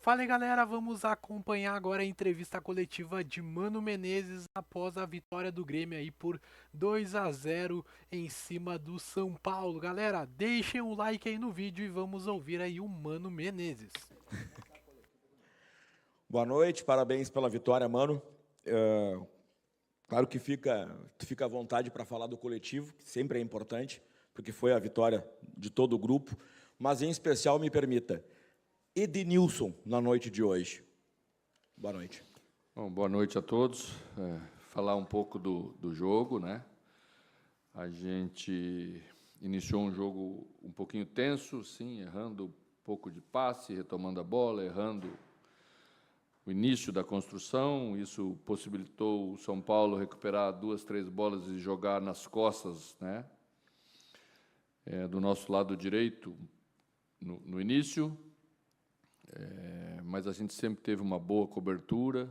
Fala aí, galera, vamos acompanhar agora a entrevista coletiva de Mano Menezes após a vitória do Grêmio aí por 2-0 em cima do São Paulo. Galera, deixem um like aí no vídeo e vamos ouvir aí o Mano Menezes. Boa noite, parabéns pela vitória, mano. Claro que tu fica à vontade para falar do coletivo, que sempre é importante, porque foi a vitória de todo o grupo, mas em especial me permita, Edenilson na noite de hoje. Boa noite. Bom, boa noite a todos. Falar um pouco do jogo, né? A gente iniciou um jogo um pouquinho tenso, sim, errando um pouco de passe, retomando a bola, errando o início da construção. Isso possibilitou o São Paulo recuperar 2, 3 bolas e jogar nas costas, né? Do nosso lado direito no início. Mas a gente sempre teve uma boa cobertura,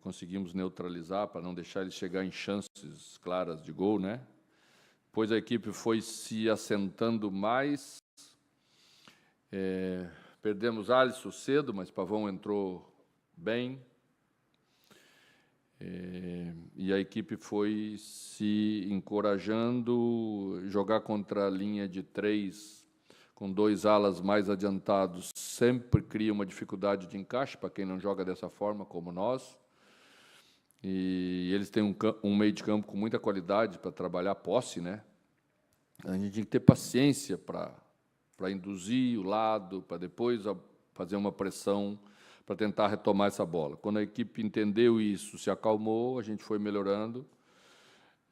conseguimos neutralizar para não deixar ele chegar em chances claras de gol, né? Depois a equipe foi se assentando mais, perdemos Alisson cedo, mas Pavão entrou bem, e a equipe foi se encorajando, jogar contra a linha de 3, com 2 alas mais adiantados, sempre cria uma dificuldade de encaixe para quem não joga dessa forma, como nós. E eles têm um meio de campo com muita qualidade para trabalhar a posse, né? A gente tem que ter paciência para induzir o lado, para depois fazer uma pressão para tentar retomar essa bola. Quando a equipe entendeu isso, se acalmou, a gente foi melhorando.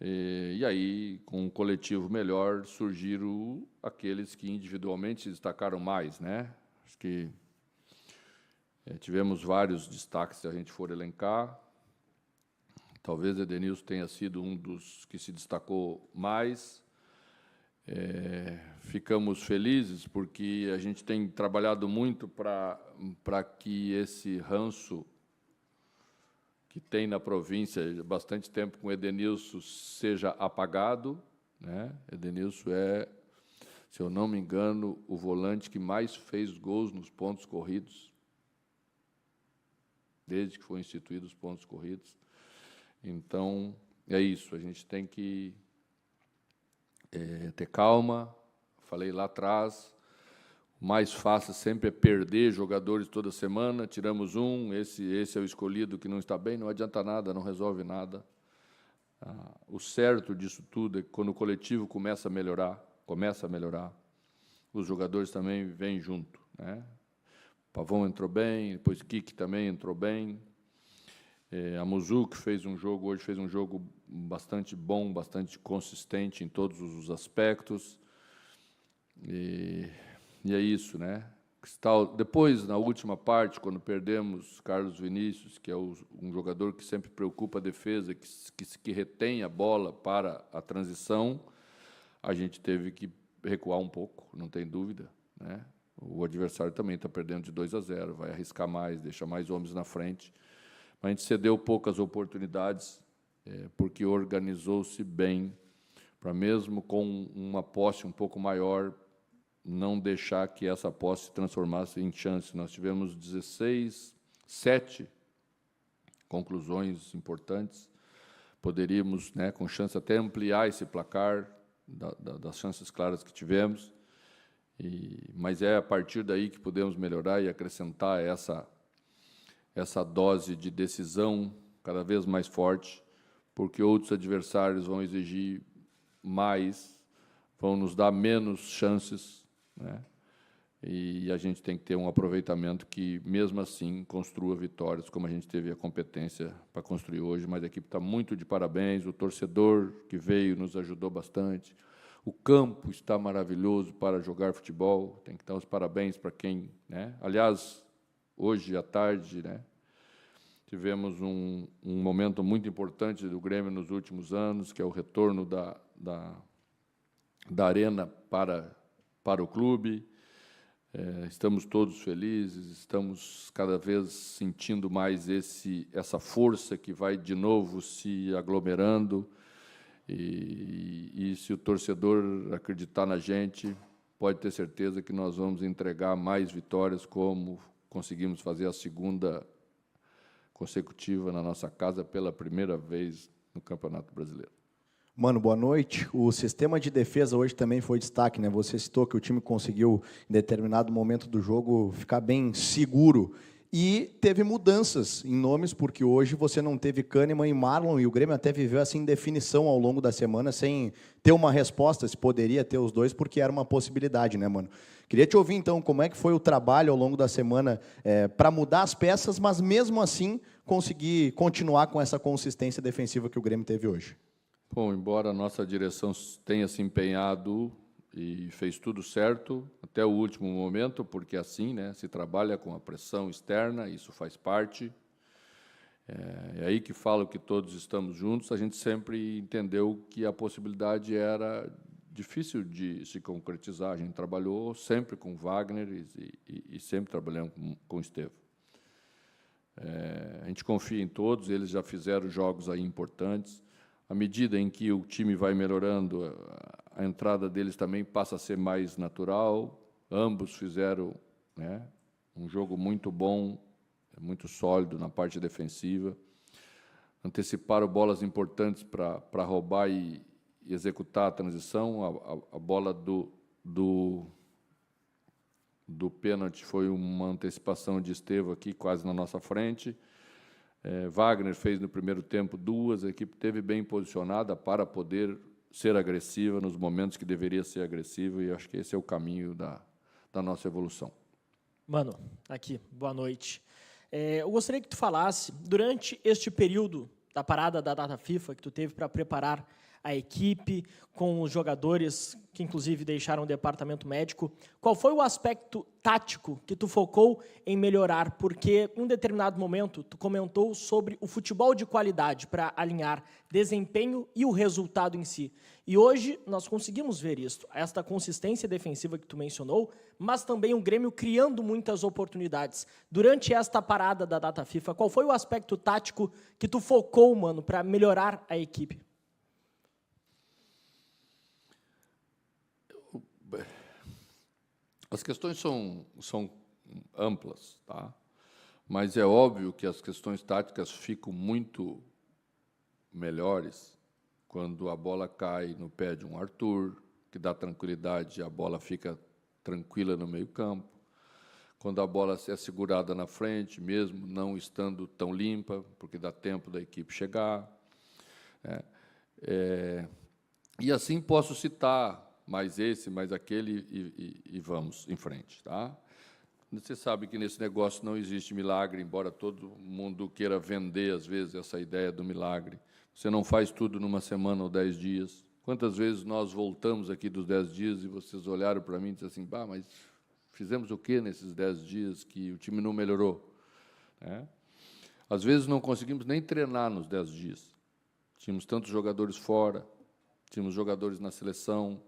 E aí, com um coletivo melhor, surgiram aqueles que individualmente se destacaram mais, né? Acho que tivemos vários destaques, se a gente for elencar. Talvez Edenilson tenha sido um dos que se destacou mais. Ficamos felizes porque a gente tem trabalhado muito para que esse ranço que tem na província há bastante tempo com Edenilson seja apagado, né? Edenilson é, se eu não me engano, o volante que mais fez gols nos pontos corridos, desde que foi instituído os pontos corridos. Então, é isso, a gente tem que ter calma. Falei lá atrás, o mais fácil sempre é perder jogadores toda semana, tiramos um, esse é o escolhido que não está bem, não adianta nada, não resolve nada. O certo disso tudo é que quando o coletivo começa a melhorar, os jogadores também vêm junto, né? Pavão entrou bem, depois Kiki também entrou bem. A Muzu, que hoje fez um jogo bastante bom, bastante consistente em todos os aspectos. E é isso, né? Depois, na última parte, quando perdemos Carlos Vinícius, que é um jogador que sempre preocupa a defesa, que retém a bola para a transição, a gente teve que recuar um pouco, não tem dúvida, né? O adversário também está perdendo de 2-0, vai arriscar mais, deixa mais homens na frente. Mas a gente cedeu poucas oportunidades, porque organizou-se bem, para mesmo com uma posse um pouco maior, não deixar que essa posse se transformasse em chance. Nós tivemos 7 conclusões importantes. Poderíamos, né, com chance, até ampliar esse placar das chances claras que tivemos. Mas é a partir daí que podemos melhorar e acrescentar essa dose de decisão cada vez mais forte, porque outros adversários vão exigir mais, vão nos dar menos chances, né? E a gente tem que ter um aproveitamento que, mesmo assim, construa vitórias, como a gente teve a competência para construir hoje. Mas a equipe está muito de parabéns, o torcedor que veio nos ajudou bastante, o campo está maravilhoso para jogar futebol, tem que dar os parabéns para quem, né? Aliás, hoje à tarde, né, tivemos um momento muito importante do Grêmio nos últimos anos, que é o retorno da arena para o clube. Estamos todos felizes, estamos cada vez sentindo mais essa força que vai de novo se aglomerando, e se o torcedor acreditar na gente, pode ter certeza que nós vamos entregar mais vitórias, como conseguimos fazer a segunda consecutiva na nossa casa pela primeira vez no Campeonato Brasileiro. Mano, boa noite. O sistema de defesa hoje também foi destaque, né? Você citou que o time conseguiu, em determinado momento do jogo, ficar bem seguro. E teve mudanças em nomes, porque hoje você não teve Kahneman e Marlon, e o Grêmio até viveu essa indefinição ao longo da semana, sem ter uma resposta, se poderia ter os dois, porque era uma possibilidade, né, mano? Queria te ouvir, então, como é que foi o trabalho ao longo da semana para mudar as peças, mas mesmo assim conseguir continuar com essa consistência defensiva que o Grêmio teve hoje. Bom, embora a nossa direção tenha se empenhado e fez tudo certo até o último momento, porque assim, né, se trabalha com a pressão externa, isso faz parte. É aí que falo que todos estamos juntos. A gente sempre entendeu que a possibilidade era difícil de se concretizar. A gente trabalhou sempre com Wagner e sempre trabalhando com o Estevão. A gente confia em todos, eles já fizeram jogos aí importantes. À medida em que o time vai melhorando, a entrada deles também passa a ser mais natural. Ambos fizeram, né, um jogo muito bom, muito sólido na parte defensiva. Anteciparam bolas importantes para roubar e executar a transição. A bola do pênalti foi uma antecipação de Estevão aqui, quase na nossa frente. Wagner fez no primeiro tempo duas, a equipe esteve bem posicionada para poder ser agressiva nos momentos que deveria ser agressiva, e acho que esse é o caminho da nossa evolução. Mano, aqui, boa noite. Eu gostaria que tu falasse, durante este período da parada da data FIFA, que tu teve para preparar a equipe, com os jogadores que, inclusive, deixaram o departamento médico, qual foi o aspecto tático que tu focou em melhorar? Porque, em um determinado momento, tu comentou sobre o futebol de qualidade para alinhar desempenho e o resultado em si. E hoje nós conseguimos ver isso, esta consistência defensiva que tu mencionou, mas também o Grêmio criando muitas oportunidades. Durante esta parada da data FIFA, qual foi o aspecto tático que tu focou, mano, para melhorar a equipe? As questões são amplas, tá? Mas é óbvio que as questões táticas ficam muito melhores quando a bola cai no pé de um Arthur, que dá tranquilidade, a bola fica tranquila no meio-campo. Quando a bola é segurada na frente, mesmo não estando tão limpa, porque dá tempo da equipe chegar. E assim posso citar mais esse, mais aquele, e vamos em frente, tá? Você sabe que nesse negócio não existe milagre, embora todo mundo queira vender, às vezes, essa ideia do milagre. Você não faz tudo numa semana ou 10 dias. Quantas vezes nós voltamos aqui dos 10 dias e vocês olharam para mim e disseram assim, bah, mas fizemos o quê nesses 10 dias que o time não melhorou? Às vezes não conseguimos nem treinar nos 10 dias. Tínhamos tantos jogadores fora, tínhamos jogadores na seleção,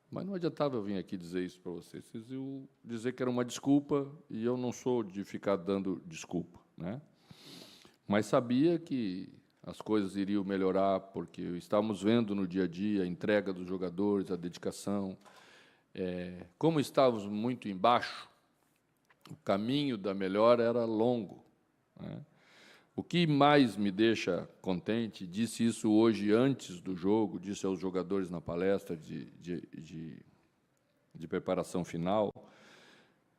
mas não adiantava eu vir aqui dizer isso para vocês. Vocês iam dizer que era uma desculpa, e eu não sou de ficar dando desculpa, né? Mas sabia que as coisas iriam melhorar, porque estávamos vendo no dia a dia a entrega dos jogadores, a dedicação. Como estávamos muito embaixo, o caminho da melhora era longo, né? O que mais me deixa contente, disse isso hoje antes do jogo, disse aos jogadores na palestra de preparação final,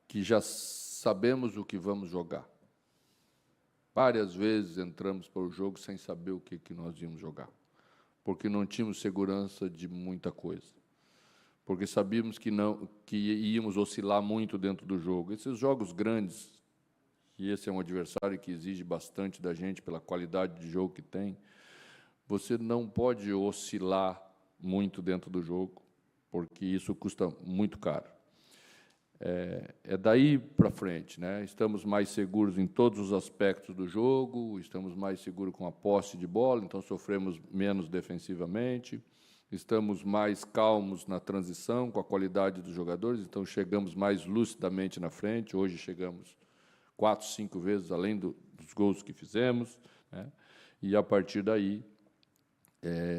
que já sabemos o que vamos jogar. Várias vezes entramos para o jogo sem saber o que nós íamos jogar, porque não tínhamos segurança de muita coisa, porque sabíamos que íamos oscilar muito dentro do jogo. Esses jogos grandes, e esse é um adversário que exige bastante da gente pela qualidade de jogo que tem, você não pode oscilar muito dentro do jogo, porque isso custa muito caro. Daí para frente, né? Estamos mais seguros em todos os aspectos do jogo, estamos mais seguros com a posse de bola, então sofremos menos defensivamente, estamos mais calmos na transição, com a qualidade dos jogadores, então chegamos mais lucidamente na frente. Hoje chegamos 4, 5 vezes além dos gols que fizemos, né? E, a partir daí,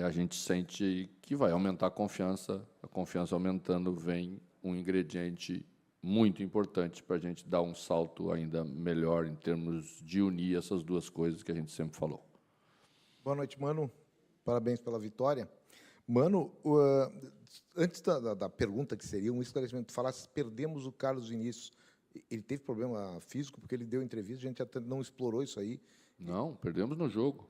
a gente sente que vai aumentar a confiança aumentando vem um ingrediente muito importante para a gente dar um salto ainda melhor em termos de unir essas duas coisas que a gente sempre falou. Boa noite, Mano. Parabéns pela vitória. Mano, antes da pergunta, que seria um esclarecimento, tu falasse, perdemos o Carlos Vinícius. Ele teve problema físico, porque ele deu entrevista, a gente até não explorou isso aí. Não, perdemos no jogo.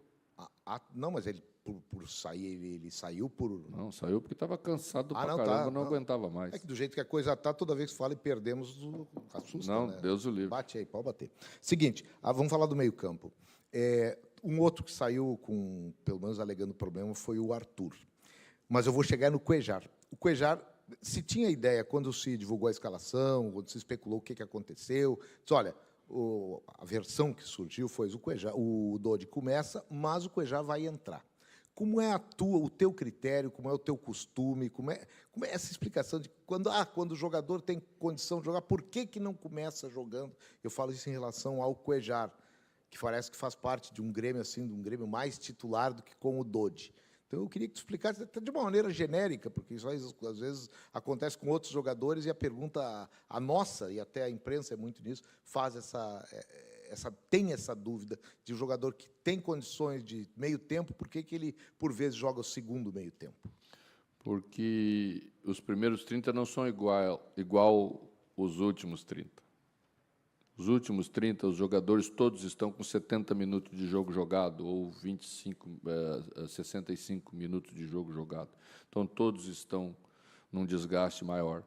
Não, mas ele, por sair, ele saiu por... Não, saiu porque estava cansado pra não, caramba, não aguentava mais. É que do jeito que a coisa está, toda vez que fala e perdemos, assusta, Não, né? Deus o livre. Bate aí, pode bater. Seguinte, vamos falar do meio-campo. Um outro que saiu com, pelo menos, alegando problema foi o Arthur. Mas eu vou chegar no Cuéllar. O Cuéllar, se tinha ideia, quando se divulgou a escalação, quando se especulou o que aconteceu, disse, olha, a versão que surgiu foi o Dodi começa, mas o Cuéllar vai entrar. Como é o teu critério, como é o teu costume, como é essa explicação de quando o jogador tem condição de jogar, por que não começa jogando? Eu falo isso em relação ao Cuéllar, que parece que faz parte de um Grêmio assim, de um Grêmio mais titular do que com o Dodi. Então, eu queria que tu explicasse até de uma maneira genérica, porque isso às vezes acontece com outros jogadores e a pergunta, a nossa, e até a imprensa é muito nisso, tem essa dúvida de um jogador que tem condições de meio tempo, por que ele, por vezes, joga o segundo meio tempo? Porque os primeiros 30 não são igual os últimos 30. Os últimos 30, os jogadores todos estão com 70 minutos de jogo jogado, ou 65 minutos de jogo jogado. Então, todos estão num desgaste maior.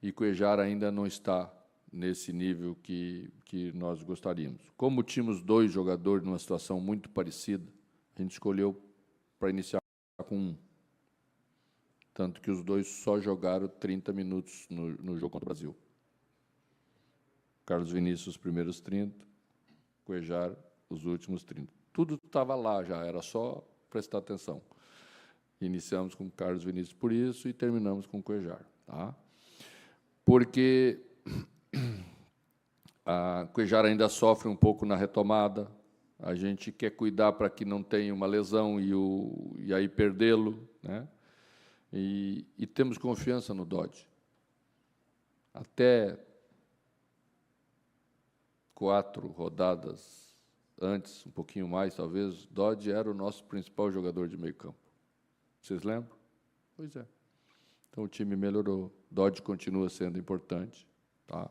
E Cuéllar ainda não está nesse nível que nós gostaríamos. Como tínhamos dois jogadores numa situação muito parecida, a gente escolheu para iniciar com um. Tanto que os dois só jogaram 30 minutos no jogo contra o Brasil. Carlos Vinícius, os primeiros 30, Cuéllar, os últimos 30. Tudo estava lá já, era só prestar atenção. Iniciamos com Carlos Vinícius por isso e terminamos com Cuéllar. Tá? Porque a Cuéllar ainda sofre um pouco na retomada, a gente quer cuidar para que não tenha uma lesão e aí perdê-lo, né? E temos confiança no Dodi. Até 4 rodadas antes, um pouquinho mais, talvez, Dodi era o nosso principal jogador de meio campo. Vocês lembram? Pois é. Então, o time melhorou. Dodi continua sendo importante. Tá?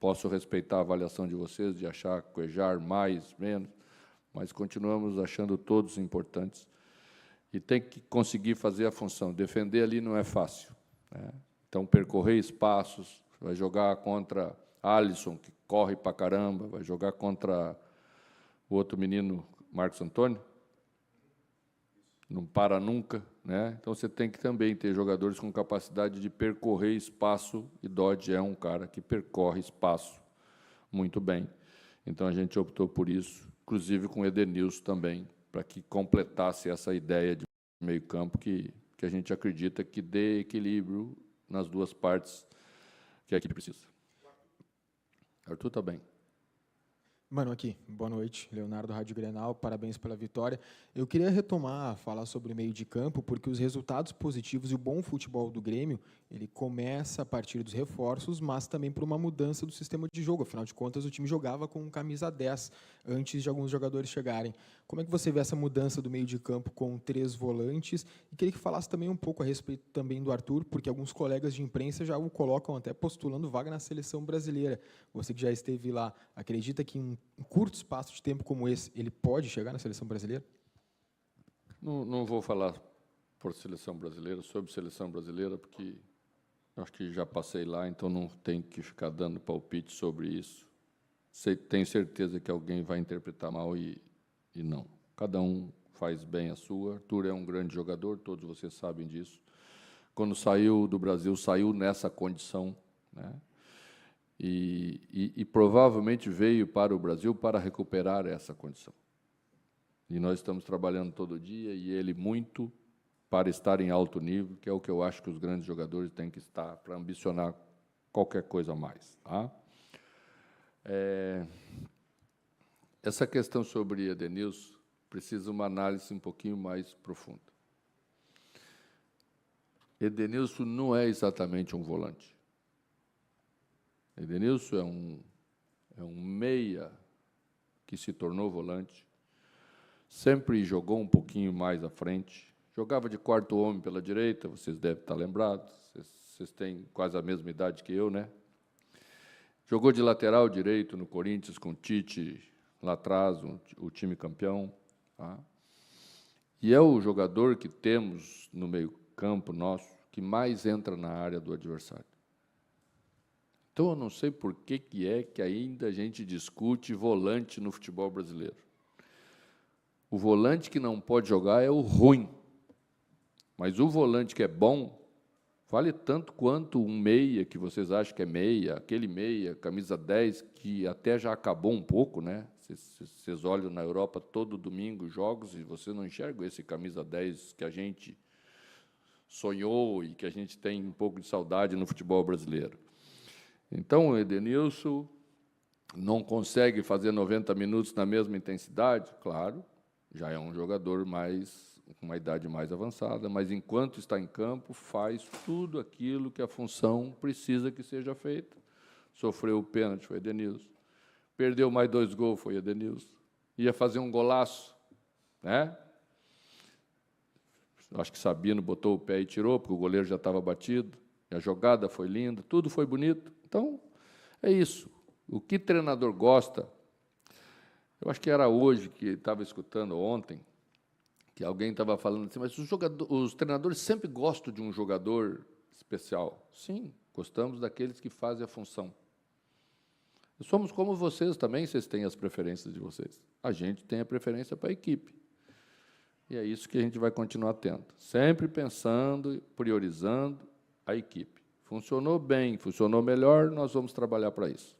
Posso respeitar a avaliação de vocês, de achar Cuéllar mais, menos, mas continuamos achando todos importantes. E tem que conseguir fazer a função. Defender ali não é fácil, né? Então, percorrer espaços, vai jogar contra Alisson, que corre para caramba, vai jogar contra o outro menino, Marcos Antônio, não para nunca, né? Então, você tem que também ter jogadores com capacidade de percorrer espaço, e Dodi é um cara que percorre espaço muito bem. Então, a gente optou por isso, inclusive com o Edenilson também, para que completasse essa ideia de meio campo que a gente acredita que dê equilíbrio nas duas partes que a equipe precisa. Arthur está bem. Mano, aqui, boa noite, Leonardo, Rádio Grenal, parabéns pela vitória. Eu queria falar sobre o meio de campo, porque os resultados positivos e o bom futebol do Grêmio, ele começa a partir dos reforços, mas também por uma mudança do sistema de jogo. Afinal de contas, o time jogava com camisa 10 antes de alguns jogadores chegarem. Como é que você vê essa mudança do meio de campo com 3 volantes? E queria que falasse também um pouco a respeito também do Arthur, porque alguns colegas de imprensa já o colocam até postulando vaga na seleção brasileira. Você que já esteve lá, acredita que em curto espaço de tempo como esse, ele pode chegar na seleção brasileira? Não vou falar por seleção brasileira, sobre seleção brasileira, porque acho que já passei lá, então não tenho que ficar dando palpite sobre isso. Tenho certeza que alguém vai interpretar mal e não. Cada um faz bem a sua. Arthur é um grande jogador, todos vocês sabem disso. Quando saiu do Brasil, saiu nessa condição, né? E provavelmente veio para o Brasil para recuperar essa condição. E nós estamos trabalhando todo dia, e ele muito, para estar em alto nível, que é o que eu acho que os grandes jogadores têm que estar, para ambicionar qualquer coisa a mais. Tá? Essa questão sobre Edenilson precisa uma análise um pouquinho mais profunda. Edenilson não é exatamente um volante. Edenilson é um meia que se tornou volante, sempre jogou um pouquinho mais à frente, jogava de quarto homem pela direita, vocês devem estar lembrados, vocês têm quase a mesma idade que eu, né? Jogou de lateral direito no Corinthians com o Tite lá atrás, o time campeão. Tá? E é o jogador que temos no meio-campo nosso que mais entra na área do adversário. Então, eu não sei por que é que ainda a gente discute volante no futebol brasileiro. O volante que não pode jogar é o ruim. Mas o volante que é bom, vale tanto quanto um meia, que vocês acham que é meia, aquele meia, camisa 10, que até já acabou um pouco, né? Vocês olham na Europa todo domingo jogos e você não enxerga esse camisa 10 que a gente sonhou e que a gente tem um pouco de saudade no futebol brasileiro. Então, o Edenilson não consegue fazer 90 minutos na mesma intensidade? Claro, já é um jogador com uma idade mais avançada, mas, enquanto está em campo, faz tudo aquilo que a função precisa que seja feita. Sofreu o pênalti, foi Edenilson. Perdeu mais 2 gols, foi Edenilson. Ia fazer um golaço, né? Acho que Sabino botou o pé e tirou, porque o goleiro já estava batido. E a jogada foi linda, tudo foi bonito. Então, é isso. O que treinador gosta, eu acho que era hoje, que estava escutando ontem, que alguém estava falando assim, mas os treinadores sempre gostam de um jogador especial. Sim, gostamos daqueles que fazem a função. Somos como vocês também, vocês têm as preferências de vocês. A gente tem a preferência para a equipe. E é isso que a gente vai continuar tendo. Sempre pensando, priorizando a equipe. Funcionou bem, funcionou melhor, nós vamos trabalhar para isso.